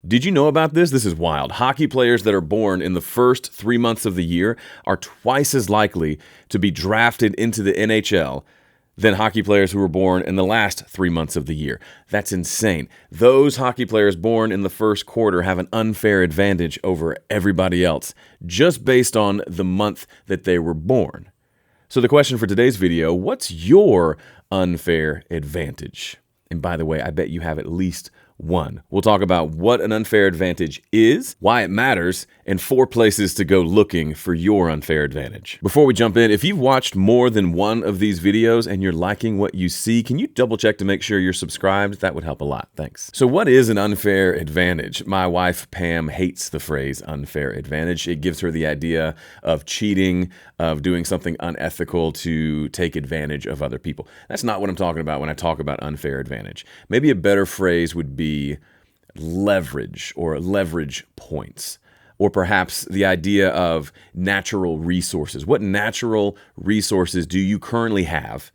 Did you know about this? This is wild. Hockey players that are born in the first 3 months of the year are twice as likely to be drafted into the NHL than hockey players who were born in the last 3 months of the year. That's insane. Those hockey players born in the first quarter have an unfair advantage over everybody else, just based on the month that they were born. So the question for today's video, what's your unfair advantage? And by the way, I bet you have at least one. We'll talk about what an unfair advantage is, why it matters, and 4 places to go looking for your unfair advantage. Before we jump in, if you've watched more than one of these videos and you're liking what you see, can you double check to make sure you're subscribed? That would help a lot. Thanks. So what is an unfair advantage? My wife, Pam, hates the phrase unfair advantage. It gives her the idea of cheating, of doing something unethical to take advantage of other people. That's not what I'm talking about when I talk about unfair advantage. Maybe a better phrase would be leverage or leverage points, or perhaps the idea of natural resources. What natural resources do you currently have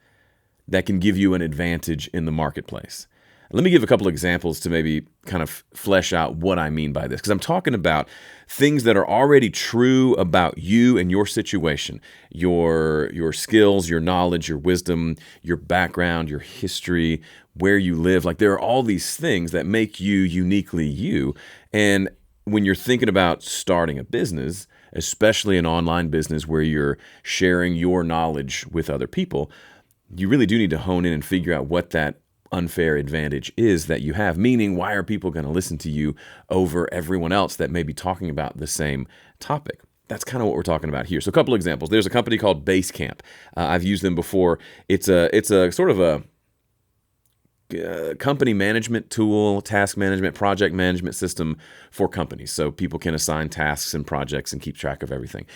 that can give you an advantage in the marketplace? Let me give a couple examples to maybe kind of flesh out what I mean by this, because I'm talking about things that are already true about you and your situation, your skills, your knowledge, your wisdom, your background, your history, where you live. Like, there are all these things that make you uniquely you. And when you're thinking about starting a business, especially an online business where you're sharing your knowledge with other people, you really do need to hone in and figure out what that unfair advantage is that you have. Meaning, why are people going to listen to you over everyone else that may be talking about the same topic? That's kind of what we're talking about here. So a couple examples. There's a company called Basecamp. I've used them before. It's a sort of a company management tool, task management, project management system for companies. So people can assign tasks and projects and keep track of everything.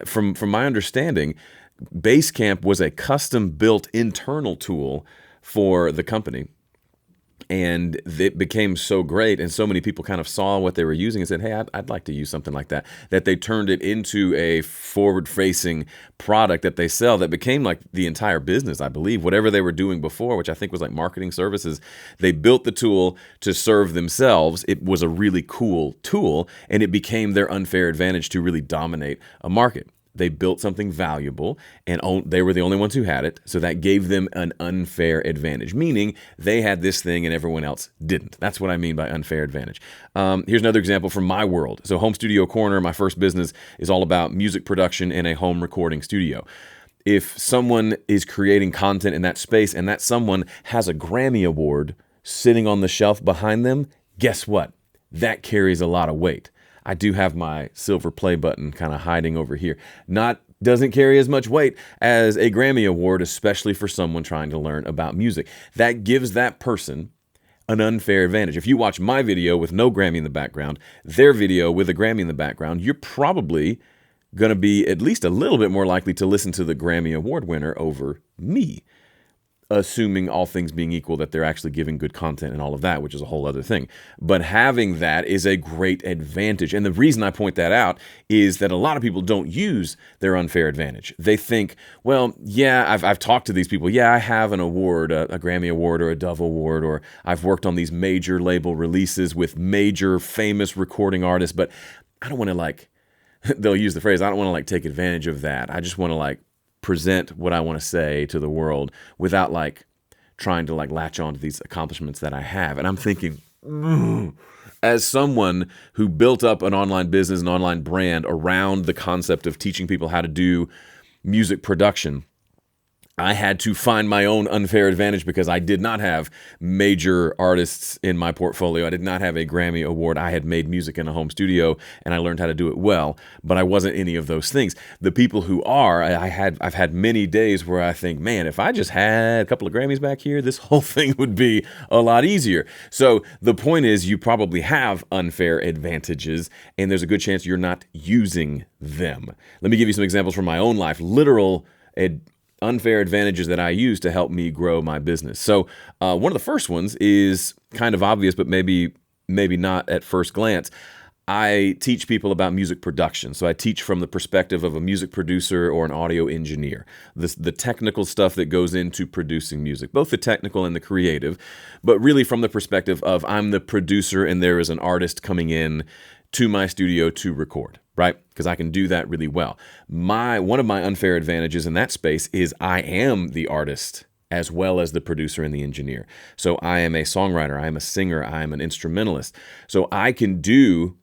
From my understanding, Basecamp was a custom-built internal tool for the company, and it became so great, and so many people kind of saw what they were using and said, hey, I'd like to use something like that, that they turned it into a forward-facing product that they sell that became like the entire business, I believe. Whatever they were doing before, which I think was like marketing services, they built the tool to serve themselves. It was a really cool tool, and it became their unfair advantage to really dominate a market. They built something valuable, and they were the only ones who had it, so that gave them an unfair advantage, meaning they had this thing and everyone else didn't. That's what I mean by unfair advantage. Here's another example from my world. So Home Studio Corner, my first business, is all about music production in a home recording studio. If someone is creating content in that space and that someone has a Grammy Award sitting on the shelf behind them, guess what? That carries a lot of weight. I do have my silver play button kind of hiding over here. Doesn't carry as much weight as a Grammy Award, especially for someone trying to learn about music. That gives that person an unfair advantage. If you watch my video with no Grammy in the background, their video with a Grammy in the background, you're probably going to be at least a little bit more likely to listen to the Grammy Award winner over me, assuming all things being equal that they're actually giving good content and all of that, which is a whole other thing. But having that is a great advantage. And the reason I point that out is that a lot of people don't use their unfair advantage. They think, well, yeah, I've talked to these people. Yeah, I have an award, a Grammy Award or a Dove Award, or I've worked on these major label releases with major famous recording artists, but I don't want to they'll use the phrase, I don't want to take advantage of that. I just want to present what I want to say to the world without trying to latch on to these accomplishments that I have. And I'm thinking, as someone who built up an online business, an online brand around the concept of teaching people how to do music production, I had to find my own unfair advantage because I did not have major artists in my portfolio. I did not have a Grammy Award. I had made music in a home studio and I learned how to do it well, but I wasn't any of those things. The people who are, I've had many days where I think, man, if I just had a couple of Grammys back here, this whole thing would be a lot easier. So the point is, you probably have unfair advantages and there's a good chance you're not using them. Let me give you some examples from my own life, literal unfair advantages that I use to help me grow my business. So one of the first ones is kind of obvious, but maybe not at first glance. I teach people about music production. So I teach from the perspective of a music producer or an audio engineer, the technical stuff that goes into producing music, both the technical and the creative, but really from the perspective of I'm the producer and there is an artist coming in to my studio to record, right? Because I can do that really well. One of my unfair advantages in that space is I am the artist as well as the producer and the engineer. So I am a songwriter, I am a singer, I am an instrumentalist. So I can do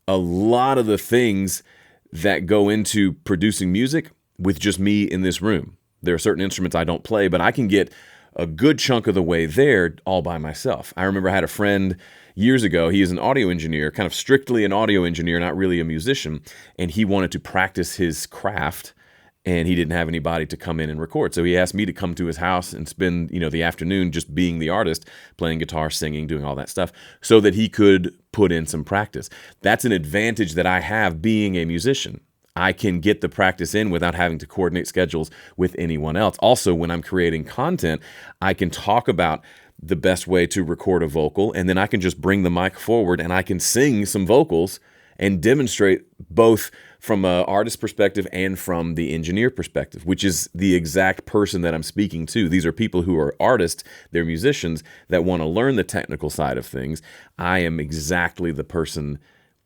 a lot of the things that go into producing music with just me in this room. There are certain instruments I don't play, but I can get a good chunk of the way there all by myself. I remember I had a friend years ago. He is an audio engineer, kind of strictly an audio engineer, not really a musician, and he wanted to practice his craft, and he didn't have anybody to come in and record. So he asked me to come to his house and spend, the afternoon just being the artist, playing guitar, singing, doing all that stuff, so that he could put in some practice. That's an advantage that I have being a musician. I can get the practice in without having to coordinate schedules with anyone else. Also, when I'm creating content, I can talk about the best way to record a vocal, and then I can just bring the mic forward and I can sing some vocals and demonstrate both from an artist perspective and from the engineer perspective, which is the exact person that I'm speaking to. These are people who are artists, they're musicians that want to learn the technical side of things. I am exactly the person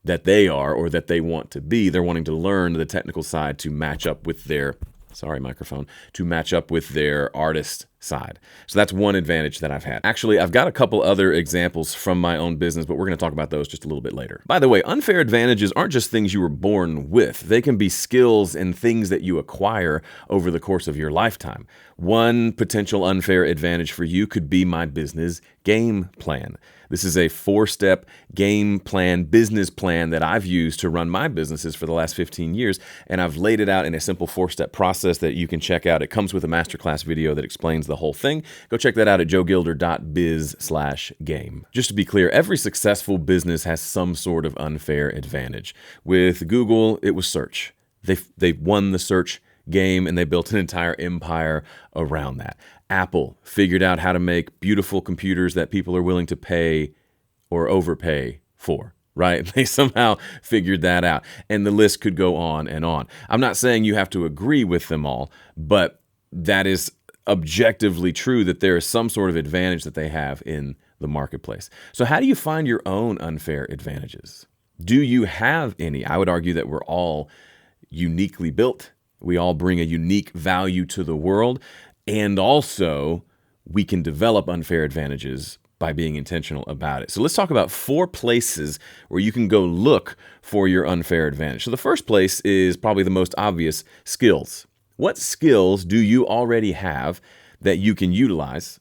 that they are or that they want to be. They're wanting to learn the technical side to match up with their artist side. So that's one advantage that I've had. Actually, I've got a couple other examples from my own business, but we're going to talk about those just a little bit later. By the way, unfair advantages aren't just things you were born with. They can be skills and things that you acquire over the course of your lifetime. One potential unfair advantage for you could be my business game plan. This is a 4-step game plan, business plan that I've used to run my businesses for the last 15 years. And I've laid it out in a simple 4-step process that you can check out. It comes with a masterclass video that explains the whole thing. Go check that out at joegilder.biz/game. Just to be clear, every successful business has some sort of unfair advantage. With Google, it was search. They won the search game and they built an entire empire around that. Apple figured out how to make beautiful computers that people are willing to pay or overpay for, right? They somehow figured that out. And the list could go on and on. I'm not saying you have to agree with them all, but that is objectively true that there is some sort of advantage that they have in the marketplace. So how do you find your own unfair advantages? Do you have any? I would argue that we're all uniquely built. We all bring a unique value to the world. And also, we can develop unfair advantages by being intentional about it. So let's talk about 4 places where you can go look for your unfair advantage. So the first place is probably the most obvious: skills. What skills do you already have that you can utilize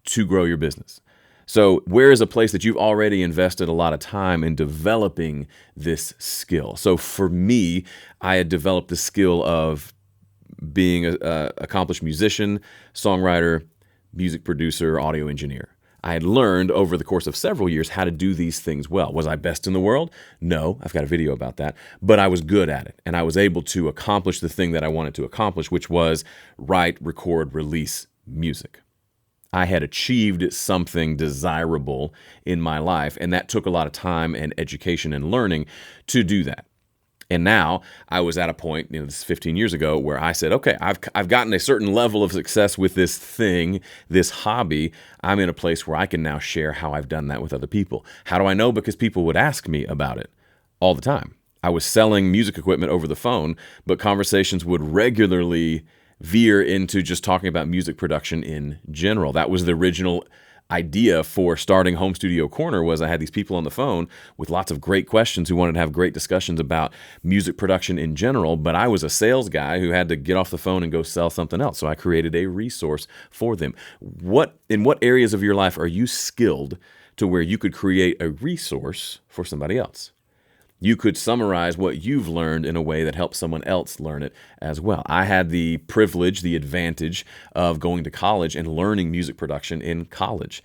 to grow your business? So where is a place that you've already invested a lot of time in developing this skill? So for me, I had developed the skill of being an accomplished musician, songwriter, music producer, audio engineer. I had learned over the course of several years how to do these things well. Was I best in the world? No, I've got a video about that, but I was good at it. And I was able to accomplish the thing that I wanted to accomplish, which was write, record, release music. I had achieved something desirable in my life, and that took a lot of time and education and learning to do that. And now I was at a point, this is 15 years ago, where I said, okay, I've gotten a certain level of success with this thing, this hobby. I'm in a place where I can now share how I've done that with other people. How do I know? Because people would ask me about it all the time. I was selling music equipment over the phone, but conversations would regularly veer into just talking about music production in general. That was the original idea for starting Home Studio Corner. Was I had these people on the phone with lots of great questions who wanted to have great discussions about music production in general, but I was a sales guy who had to get off the phone and go sell something else. So I created a resource for them. In what areas of your life are you skilled to where you could create a resource for somebody else? You could summarize what you've learned in a way that helps someone else learn it as well. I had the privilege, the advantage of going to college and learning music production in college.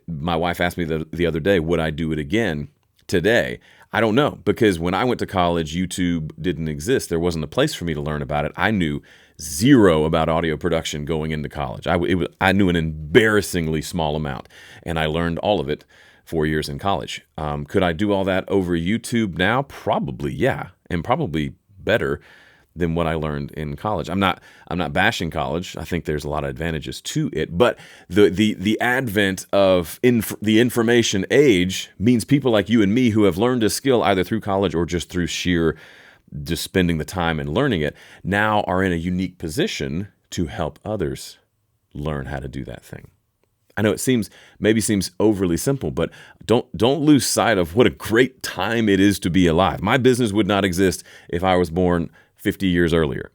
My wife asked me the other day, would I do it again today? I don't know, because when I went to college, YouTube didn't exist. There wasn't a place for me to learn about it. I knew zero about audio production going into college. I knew an embarrassingly small amount, and I learned all of it 4 years in college. Could I do all that over YouTube now? Probably, yeah, and probably better than what I learned in college. I'm not bashing college. I think there's a lot of advantages to it, but the advent of the information age means people like you and me who have learned a skill either through college or just through sheer just spending the time and learning it now are in a unique position to help others learn how to do that thing. I know it maybe seems overly simple, but don't lose sight of what a great time it is to be alive. My business would not exist if I was born 50 years earlier.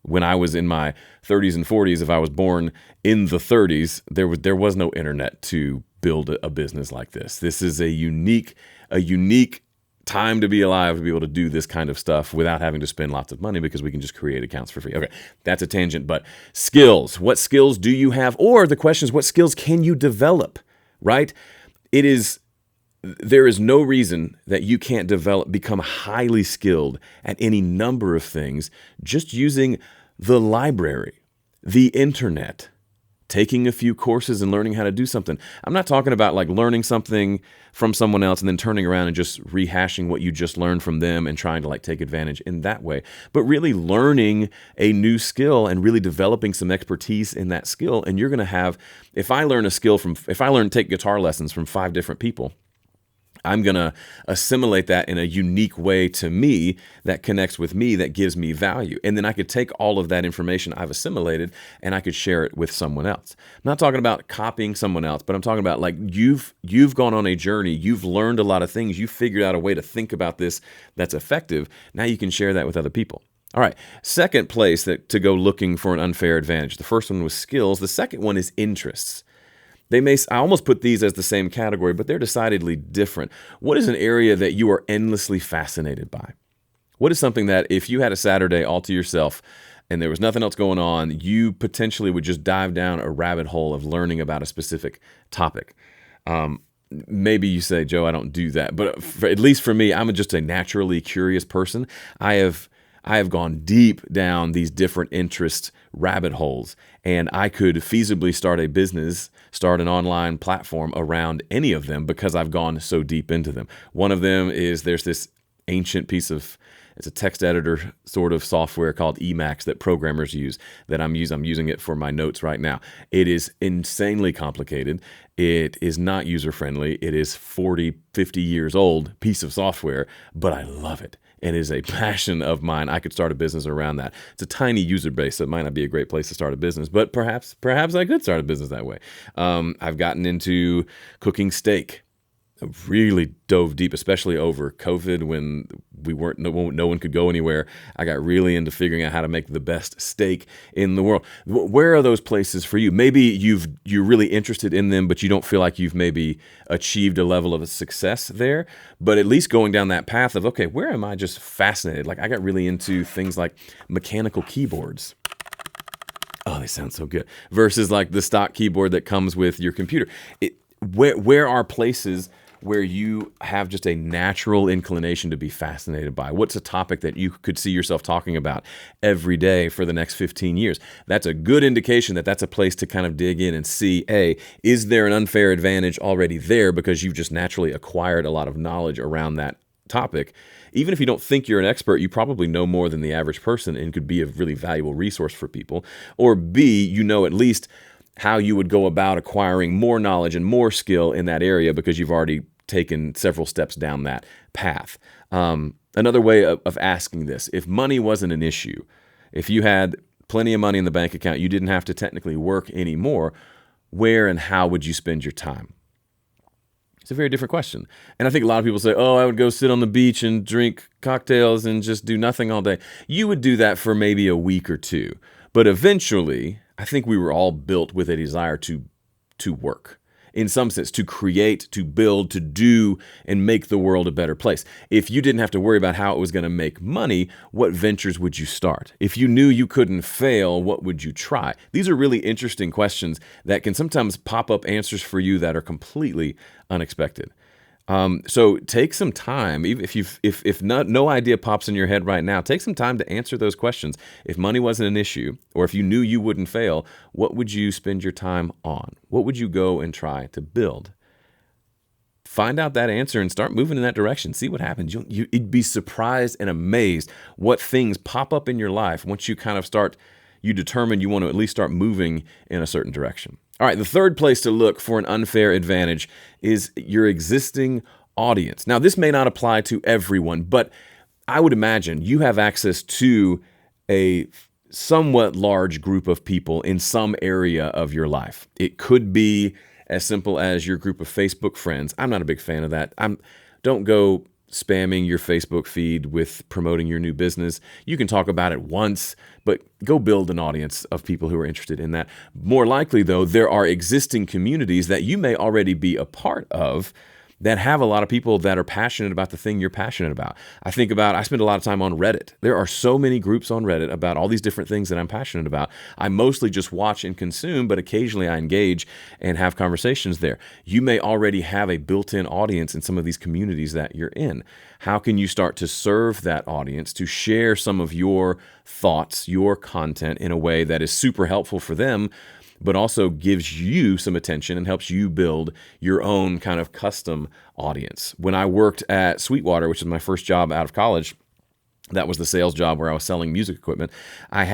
When I was in my 30s and 40s, if I was born in the 30s, there was no internet to build a business like this. This is a unique time to be alive to be able to do this kind of stuff without having to spend lots of money because we can just create accounts for free. Okay, that's a tangent, but skills. What skills do you have? Or the question is, what skills can you develop, right? There is no reason that you can't become highly skilled at any number of things just using the library, the internet, taking a few courses and learning how to do something. I'm not talking about like learning something from someone else and then turning around and just rehashing what you just learned from them and trying to like take advantage in that way, but really learning a new skill and really developing some expertise in that skill. And you're going to have, if I take guitar lessons from 5 different people, I'm going to assimilate that in a unique way to me that connects with me, that gives me value. And then I could take all of that information I've assimilated and I could share it with someone else. I'm not talking about copying someone else, but I'm talking about like you've gone on a journey. You've learned a lot of things. You've figured out a way to think about this that's effective. Now you can share that with other people. All right. Second place to go looking for an unfair advantage. The first one was skills. The second one is interests. I almost put these as the same category, but they're decidedly different. What is an area that you are endlessly fascinated by? What is something that if you had a Saturday all to yourself and there was nothing else going on, you potentially would just dive down a rabbit hole of learning about a specific topic? Maybe you say, Joe, I don't do that. But at least for me, I'm just a naturally curious person. I have gone deep down these different interest rabbit holes, and I could feasibly start an online platform around any of them because I've gone so deep into them. One of them is there's this ancient it's a text editor sort of software called Emacs that programmers use that I'm using it for my notes right now. It is insanely complicated. It is not user-friendly. It is 40, 50 years old piece of software, but I love it. It is a passion of mine. I could start a business around that. It's a tiny user base, so it might not be a great place to start a business, but perhaps I could start a business that way. I've gotten into cooking steak. I really dove deep, especially over COVID when no one could go anywhere. I got really into figuring out how to make the best steak in the world. Where are those places for you? Maybe you're really interested in them, but you don't feel like you've maybe achieved a level of success there. But at least going down that path of, okay, where am I just fascinated? Like I got really into things like mechanical keyboards. Oh, they sound so good. Versus like the stock keyboard that comes with your computer. Where are places where you have just a natural inclination to be fascinated by? What's a topic that you could see yourself talking about every day for the next 15 years? That's a good indication that that's a place to kind of dig in and see, is there an unfair advantage already there because you've just naturally acquired a lot of knowledge around that topic? Even if you don't think you're an expert, you probably know more than the average person and could be a really valuable resource for people. Or B, you know at least how you would go about acquiring more knowledge and more skill in that area because you've already taken several steps down that path. Another way of asking this, if money wasn't an issue, if you had plenty of money in the bank account, you didn't have to technically work anymore, where and how would you spend your time? It's a very different question. And I think a lot of people say, I would go sit on the beach and drink cocktails and just do nothing all day. You would do that for maybe a week or two. But eventually, I think we were all built with a desire to work. In some sense, to create, to build, to do, and make the world a better place. If you didn't have to worry about how it was going to make money, what ventures would you start? If you knew you couldn't fail, what would you try? These are really interesting questions that can sometimes pop up answers for you that are completely unexpected. So take some time, even if no idea pops in your head right now, take some time to answer those questions. If money wasn't an issue, or if you knew you wouldn't fail, what would you spend your time on? What would you go and try to build? Find out that answer and start moving in that direction. See what happens. You'd be surprised and amazed what things pop up in your life once you kind of you determine you want to at least start moving in a certain direction. All right, the third place to look for an unfair advantage is your existing audience. Now, this may not apply to everyone, but I would imagine you have access to a somewhat large group of people in some area of your life. It could be as simple as your group of Facebook friends. I'm not a big fan of that. Don't go spamming your Facebook feed with promoting your new business. You can talk about it once, but go build an audience of people who are interested in that. More likely, though, there are existing communities that you may already be a part of that have a lot of people that are passionate about the thing you're passionate about. I spend a lot of time on Reddit. There are so many groups on Reddit about all these different things that I'm passionate about. I mostly just watch and consume, but occasionally I engage and have conversations there. You may already have a built-in audience in some of these communities that you're in. How can you start to serve that audience to share some of your thoughts, your content in a way that is super helpful for them, but also gives you some attention and helps you build your own kind of custom audience? When I worked at Sweetwater, which is my first job out of college, that was the sales job where I was selling music equipment. I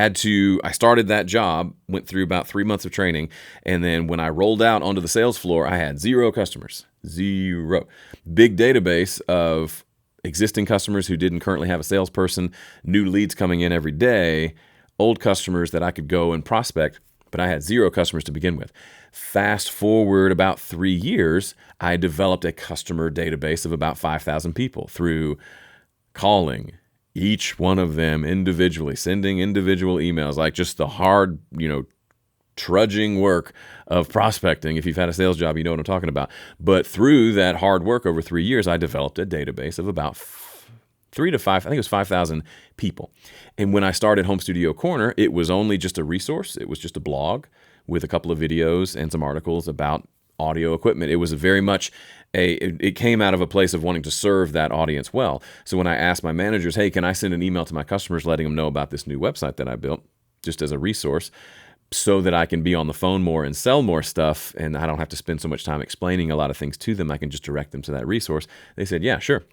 started that job, went through about 3 months of training, and then when I rolled out onto the sales floor, I had 0 customers. 0. Big database of existing customers who didn't currently have a salesperson, new leads coming in every day, old customers that I could go and prospect, but I had 0 customers to begin with. Fast forward about 3 years, I developed a customer database of about 5,000 people through calling each one of them individually, sending individual emails, like just the hard, trudging work of prospecting. If you've had a sales job, you know what I'm talking about. But through that hard work over 3 years, I developed a database of about 3 to 5, I think it was 5,000 people. And when I started Home Studio Corner, it was only just a resource. It was just a blog with a couple of videos and some articles about audio equipment. It was very much it came out of a place of wanting to serve that audience well. So when I asked my managers, hey, can I send an email to my customers letting them know about this new website that I built just as a resource so that I can be on the phone more and sell more stuff and I don't have to spend so much time explaining a lot of things to them, I can just direct them to that resource. They said, yeah, sure.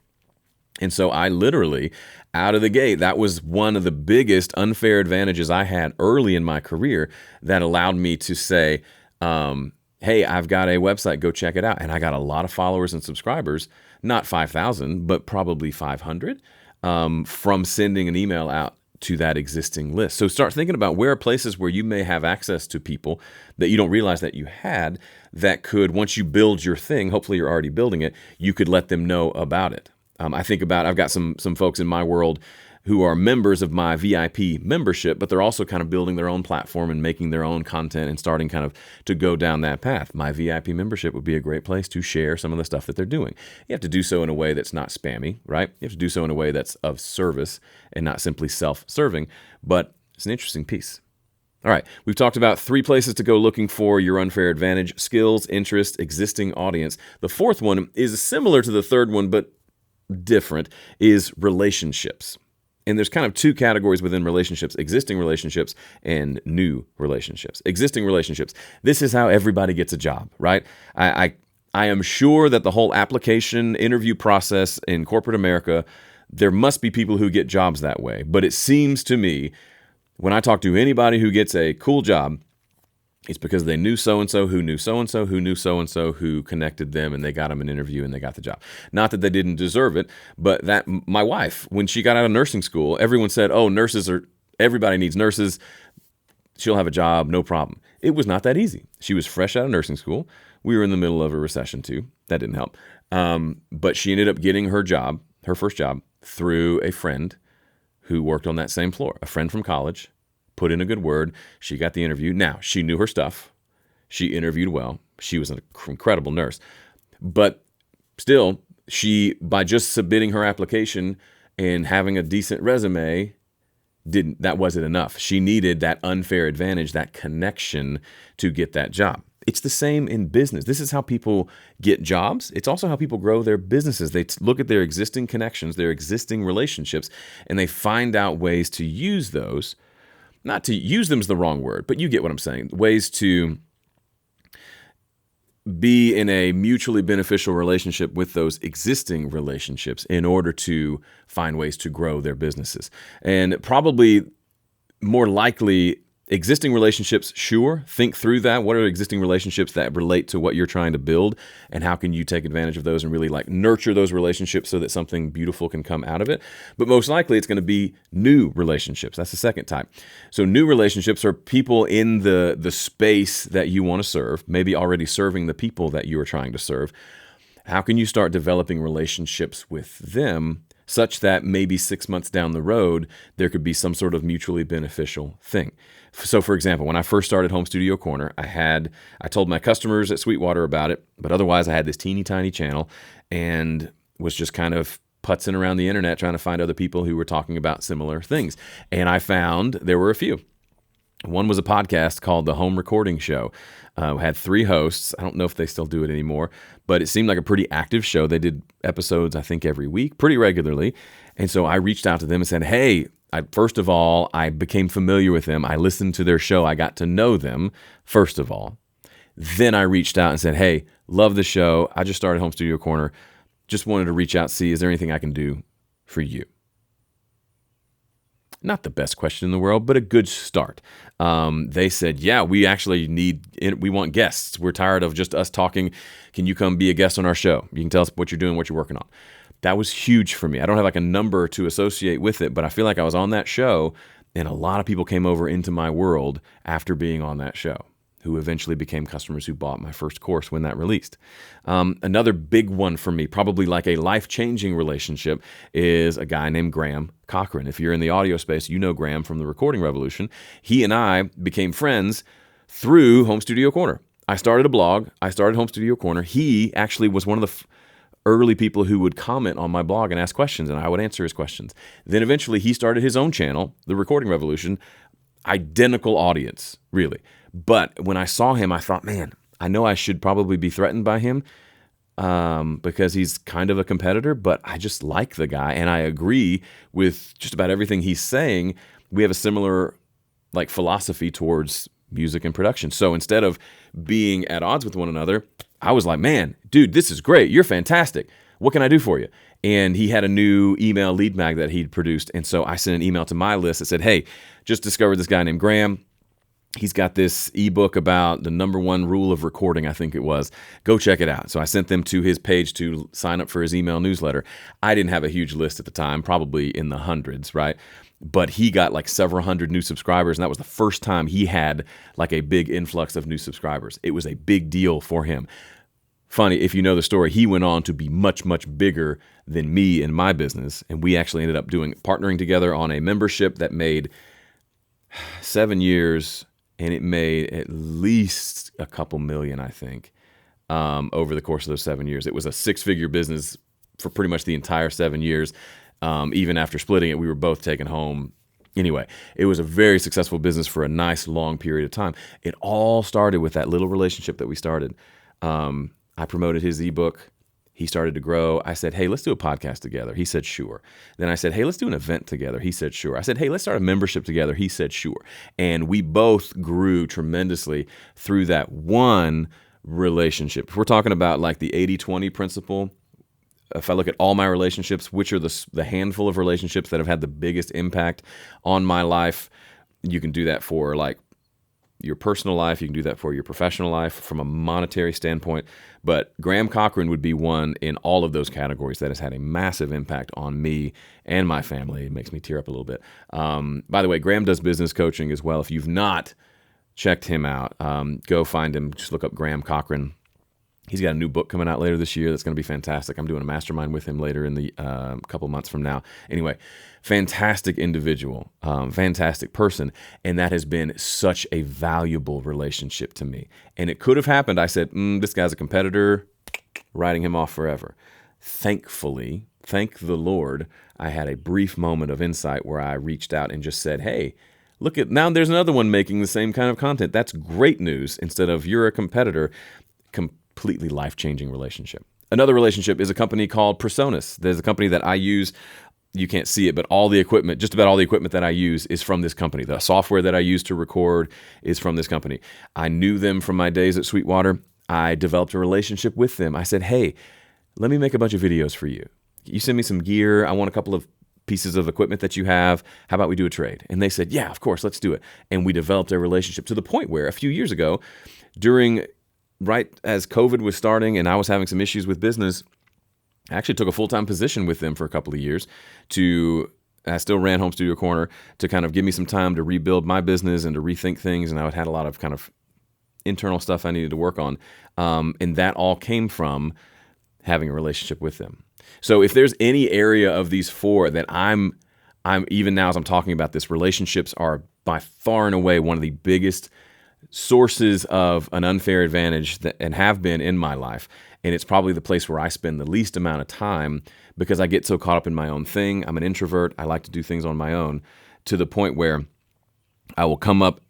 And so I literally, out of the gate, that was one of the biggest unfair advantages I had early in my career that allowed me to say, hey, I've got a website, go check it out. And I got a lot of followers and subscribers, not 5,000, but probably 500 from sending an email out to that existing list. So start thinking about where are places where you may have access to people that you don't realize that you had that could, once you build your thing, hopefully you're already building it, you could let them know about it. I've got some folks in my world who are members of my VIP membership, but they're also kind of building their own platform and making their own content and starting kind of to go down that path. My VIP membership would be a great place to share some of the stuff that they're doing. You have to do so in a way that's not spammy, right? You have to do so in a way that's of service and not simply self-serving, but it's an interesting piece. All right, we've talked about 3 places to go looking for your unfair advantage: skills, interest, existing audience. The fourth one is similar to the third one, but different, is relationships. And there's kind of 2 categories within relationships: existing relationships and new relationships. Existing relationships. This is how everybody gets a job, right? I am sure that the whole application interview process in corporate America, there must be people who get jobs that way. But it seems to me, when I talk to anybody who gets a cool job, it's because they knew so-and-so who knew so-and-so who knew so-and-so who connected them and they got them an interview and they got the job. Not that they didn't deserve it, but that my wife, when she got out of nursing school, everyone said, oh, everybody needs nurses. She'll have a job, no problem. It was not that easy. She was fresh out of nursing school. We were in the middle of a recession too. That didn't help. But she ended up getting her job, her first job, through a friend who worked on that same floor, a friend from college. Put in a good word. She got the interview. Now, she knew her stuff. She interviewed well. She was an incredible nurse. But still, by just submitting her application and having a decent resume, that wasn't enough. She needed that unfair advantage, that connection to get that job. It's the same in business. This is how people get jobs. It's also how people grow their businesses. They look at their existing connections, their existing relationships, and they find out ways to use those. Not to use them is the wrong word, but you get what I'm saying. Ways to be in a mutually beneficial relationship with those existing relationships in order to find ways to grow their businesses. And probably more likely, existing relationships, sure, think through that. What are existing relationships that relate to what you're trying to build, and how can you take advantage of those and really like nurture those relationships so that something beautiful can come out of it? But most likely it's going to be new relationships. That's the second type. So new relationships are people in the space that you want to serve, maybe already serving the people that you are trying to serve. How can you start developing relationships with them such that maybe 6 months down the road, there could be some sort of mutually beneficial thing? So for example, when I first started Home Studio Corner, I told my customers at Sweetwater about it, but otherwise I had this teeny tiny channel and was just kind of putzing around the internet trying to find other people who were talking about similar things. And I found there were a few. One was a podcast called The Home Recording Show. Had 3 hosts. I don't know if they still do it anymore, but it seemed like a pretty active show. They did episodes, I think, every week, pretty regularly. And so I reached out to them and said, hey, first of all, I became familiar with them. I listened to their show. I got to know them, first of all. Then I reached out and said, hey, love the show. I just started Home Studio Corner. Just wanted to reach out, see, is there anything I can do for you? Not the best question in the world, but a good start. They said, yeah, we want guests. We're tired of just us talking. Can you come be a guest on our show? You can tell us what you're doing, what you're working on. That was huge for me. I don't have like a number to associate with it, but I feel like I was on that show and a lot of people came over into my world after being on that show, who eventually became customers who bought my first course when that released. Another big one for me, probably like a life-changing relationship, is a guy named Graham Cochran. If you're in the audio space, you know Graham from the Recording Revolution. He and I became friends through Home Studio Corner. I started a blog. I started Home Studio Corner. He actually was one of the early people who would comment on my blog and ask questions, and I would answer his questions. Then eventually he started his own channel, The Recording Revolution, identical audience, really. But when I saw him, I thought, man, I know I should probably be threatened by him because he's kind of a competitor, but I just like the guy, and I agree with just about everything he's saying. We have a similar like philosophy towards music and production. So instead of being at odds with one another, I was like, man, dude, this is great. You're fantastic. What can I do for you? And he had a new email lead mag that he'd produced. And so I sent an email to my list that said, hey, just discovered this guy named Graham. He's got this ebook about the #1 rule of recording, I think it was. Go check it out. So I sent them to his page to sign up for his email newsletter. I didn't have a huge list at the time, probably in the hundreds, right? But he got like several hundred new subscribers, and that was the first time he had like a big influx of new subscribers. It was a big deal for him. Funny, if you know the story, he went on to be much, much bigger than me in my business, and we actually ended up partnering together on a membership that made 7 years, and it made at least a couple million, I think, over the course of those 7 years. It was a 6-figure business for pretty much the entire 7 years. Even after splitting it, we were both taken home. Anyway, it was a very successful business for a nice long period of time. It all started with that little relationship that we started. I promoted his ebook. He started to grow. I said, hey, let's do a podcast together. He said, sure. Then I said, hey, let's do an event together. He said, sure. I said, hey, let's start a membership together. He said, sure. And we both grew tremendously through that one relationship. If we're talking about like the 80-20 principle, if I look at all my relationships, which are the handful of relationships that have had the biggest impact on my life, you can do that for like your personal life. You can do that for your professional life from a monetary standpoint. But Graham Cochran would be one in all of those categories that has had a massive impact on me and my family. It makes me tear up a little bit. By the way, Graham does business coaching as well. If you've not checked him out, go find him. Just look up Graham Cochran. He's got a new book coming out later this year that's going to be fantastic. I'm doing a mastermind with him later in the couple months from now. Anyway, fantastic individual, fantastic person, and that has been such a valuable relationship to me. And it could have happened. I said, this guy's a competitor, writing him off forever. Thankfully, thank the Lord, I had a brief moment of insight where I reached out and just said, hey, look at now there's another one making the same kind of content. That's great news. Instead of you're a competitor, completely life-changing relationship. Another relationship is a company called Personas. There's a company that I use. You can't see it, but all the equipment, just about all the equipment that I use is from this company. The software that I use to record is from this company. I knew them from my days at Sweetwater. I developed a relationship with them. I said, hey, let me make a bunch of videos for you. You send me some gear. I want a couple of pieces of equipment that you have. How about we do a trade? And they said, yeah, of course, let's do it. And we developed a relationship to the point where a few years ago, right as COVID was starting and I was having some issues with business, I actually took a full-time position with them for a couple of years I still ran Home Studio Corner to kind of give me some time to rebuild my business and to rethink things. And I had a lot of kind of internal stuff I needed to work on. And that all came from having a relationship with them. So if there's any area of these four that I'm even now as I'm talking about this, relationships are by far and away one of the biggest sources of an unfair advantage and have been in my life. And it's probably the place where I spend the least amount of time because I get so caught up in my own thing. I'm an introvert. I like to do things on my own to the point where I will come up,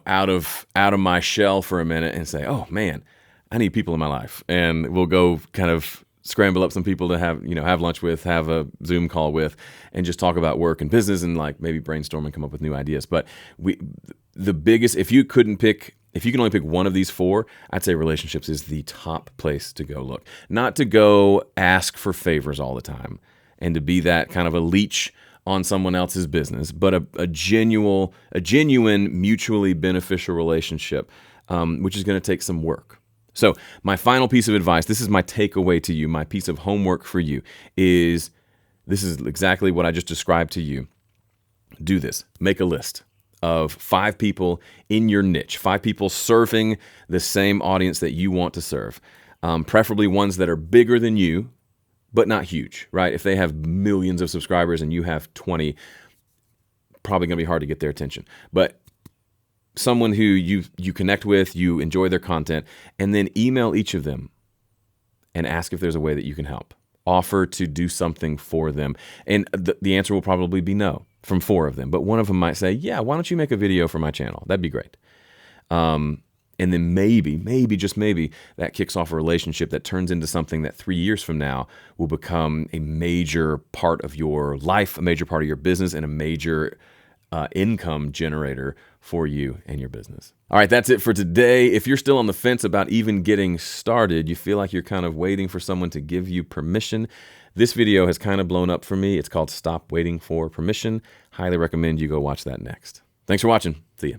out of my shell for a minute and say, oh man, I need people in my life. And we'll go kind of scramble up some people to have lunch with, have a Zoom call with, and just talk about work and business and like maybe brainstorm and come up with new ideas. But if you can only pick one of these four, I'd say relationships is the top place to go look. Not to go ask for favors all the time and to be that kind of a leech on someone else's business, but a genuine, mutually beneficial relationship, which is going to take some work. So my final piece of advice, this is my takeaway to you, my piece of homework for you this is exactly what I just described to you. Do this. Make a list of 5 people in your niche, 5 people serving the same audience that you want to serve, preferably ones that are bigger than you, but not huge, right? If they have millions of subscribers and you have 20, probably going to be hard to get their attention. But someone who you connect with, you enjoy their content, and then email each of them and ask if there's a way that you can help. Offer to do something for them. And the answer will probably be no from 4 of them. But one of them might say, yeah, why don't you make a video for my channel? That'd be great. And then maybe, just maybe, that kicks off a relationship that turns into something that 3 years from now will become a major part of your life, a major part of your business, and a major income generator for you and your business. All right, that's it for today. If you're still on the fence about even getting started, you feel like you're kind of waiting for someone to give you permission, this video has kind of blown up for me. It's called Stop Waiting for Permission. Highly recommend you go watch that next. Thanks for watching. See ya.